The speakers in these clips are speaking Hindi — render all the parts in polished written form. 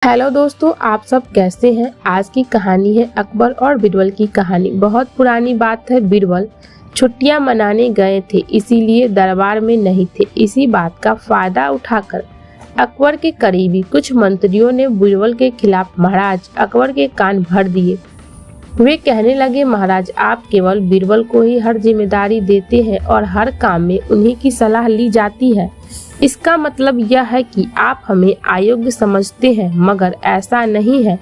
हेलो दोस्तों, आप सब कैसे हैं। आज की कहानी है अकबर और बीरबल की कहानी। बहुत पुरानी बात है। बीरबल छुट्टियां मनाने गए थे, इसीलिए दरबार में नहीं थे। इसी बात का फायदा उठाकर अकबर के करीबी कुछ मंत्रियों ने बीरबल के खिलाफ महाराज अकबर के कान भर दिए। वे कहने लगे, महाराज आप केवल बीरबल को ही हर जिम्मेदारी देते हैं और हर काम में उन्हीं की सलाह ली जाती है। इसका मतलब यह है कि आप हमें अयोग्य समझते हैं, मगर ऐसा नहीं है।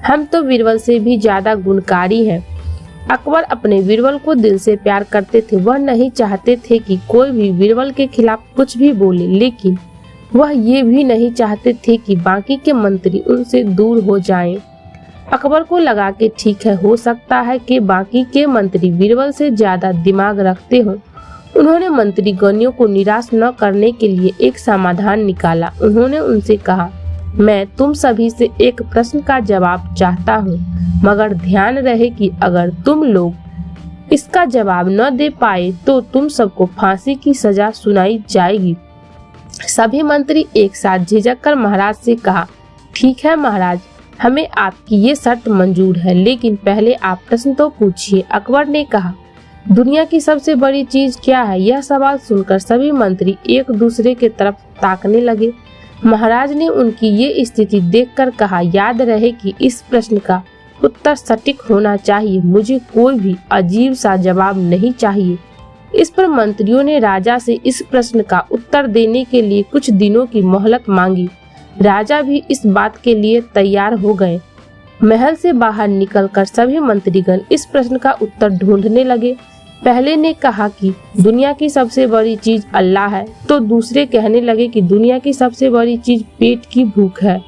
हम तो बीरबल से भी ज्यादा गुणकारी हैं। अकबर अपने बीरबल को दिल से प्यार करते थे। वह नहीं चाहते थे कि कोई भी बीरबल के खिलाफ कुछ भी बोले, लेकिन वह ये भी नहीं चाहते थे कि बाकी के मंत्री उनसे दूर हो जाएं। अकबर को लगा कि ठीक है, हो सकता है कि बाकी के मंत्री बीरबल से ज्यादा दिमाग रखते हों। उन्होंने मंत्रीगणों को निराश न करने के लिए एक समाधान निकाला। उन्होंने उनसे कहा, मैं तुम सभी से एक प्रश्न का जवाब चाहता हूँ, मगर ध्यान रहे कि अगर तुम लोग इसका जवाब न दे पाए तो तुम सबको फांसी की सजा सुनाई जाएगी। सभी मंत्री एक साथ झिझक कर महाराज से कहा, ठीक है महाराज, हमें आपकी ये शर्त मंजूर है, लेकिन पहले आप प्रश्न तो पूछिए। अकबर ने कहा, दुनिया की सबसे बड़ी चीज क्या है। यह सवाल सुनकर सभी मंत्री एक दूसरे के तरफ ताकने लगे। महाराज ने उनकी ये स्थिति देखकर कहा, याद रहे कि इस प्रश्न का उत्तर सटीक होना चाहिए। मुझे कोई भी अजीब सा जवाब नहीं चाहिए। इस पर मंत्रियों ने राजा से इस प्रश्न का उत्तर देने के लिए कुछ दिनों की मोहलत मांगी। राजा भी इस बात के लिए तैयार हो गए। महल से बाहर निकलकर सभी मंत्रीगण इस प्रश्न का उत्तर ढूंढने लगे। पहले ने कहा कि दुनिया की सबसे बड़ी चीज अल्लाह है, तो दूसरे कहने लगे कि दुनिया की सबसे बड़ी चीज पेट की भूख है।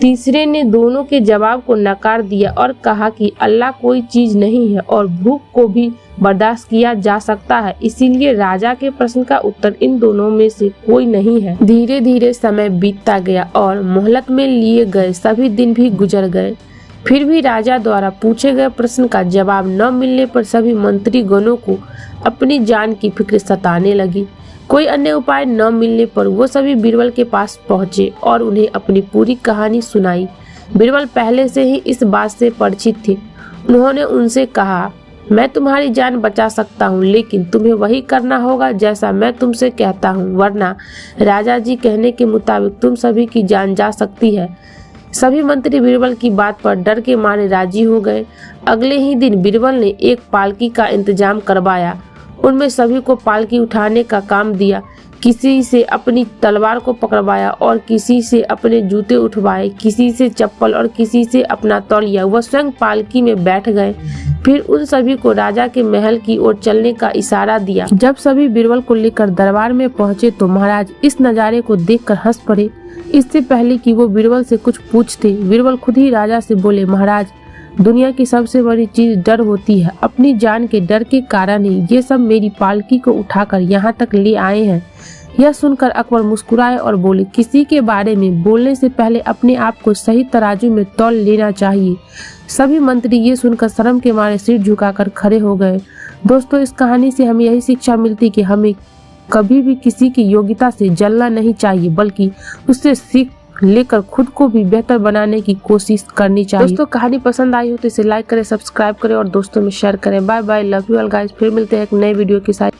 तीसरे ने दोनों के जवाब को नकार दिया और कहा कि अल्लाह कोई चीज नहीं है और भूख को भी बर्दाश्त किया जा सकता है। इसीलिए राजा के प्रश्न का उत्तर इन दोनों में से कोई नहीं है। धीरे धीरे समय बीतता गया और मोहलत में लिए गए सभी दिन भी गुजर गए। फिर भी राजा द्वारा पूछे गए प्रश्न का जवाब न मिलने पर सभी मंत्री गणों को अपनी जान की फिक्र सताने लगी। कोई अन्य उपाय न मिलने पर वो सभी बीरबल के पास पहुंचे और उन्हें अपनी पूरी कहानी सुनाई। बीरबल पहले से ही इस बात से परिचित थे। उन्होंने उनसे कहा, मैं तुम्हारी जान बचा सकता हूँ, लेकिन तुम्हें वही करना होगा जैसा मैं तुमसे कहता हूँ, वरना राजा जी कहने के मुताबिक तुम सभी की जान जा सकती है। सभी मंत्री बीरबल की बात पर डर के मारे राजी हो गए। अगले ही दिन बीरबल ने एक पालकी का इंतजाम करवाया। उनमें सभी को पालकी उठाने का काम दिया। किसी से अपनी तलवार को पकड़वाया और किसी से अपने जूते उठवाए, किसी से चप्पल और किसी से अपना तौलिया। वह स्वयं पालकी में बैठ गए। फिर उन सभी को राजा के महल की ओर चलने का इशारा दिया। जब सभी बीरबल को लेकर दरबार में पहुंचे तो महाराज इस नज़ारे को देखकर हंस पड़े। इससे पहले कि वो बीरबल से कुछ पूछते, बीरबल खुद ही राजा से बोले, महाराज दुनिया की सबसे बड़ी चीज डर होती है। अपनी जान के डर के कारण ही ये सब मेरी पालकी को उठाकर यहाँ तक ले आए हैं। यह सुनकर अकबर मुस्कुराए और बोले, किसी के बारे में बोलने से पहले अपने आप को सही तराजू में तौल लेना चाहिए। सभी मंत्री ये सुनकर शर्म के मारे सिर झुकाकर खड़े हो गए। दोस्तों, इस कहानी से हमें यही शिक्षा मिलती कि हमें कभी भी किसी की योग्यता से जलना नहीं चाहिए, बल्कि उससे सीख लेकर खुद को भी बेहतर बनाने की कोशिश करनी चाहिए। दोस्तों, कहानी पसंद आई हो तो इसे लाइक करें, सब्सक्राइब करें और दोस्तों में शेयर करें। Bye bye, love you all guys. फिर मिलते हैं एक नए वीडियो के साथ।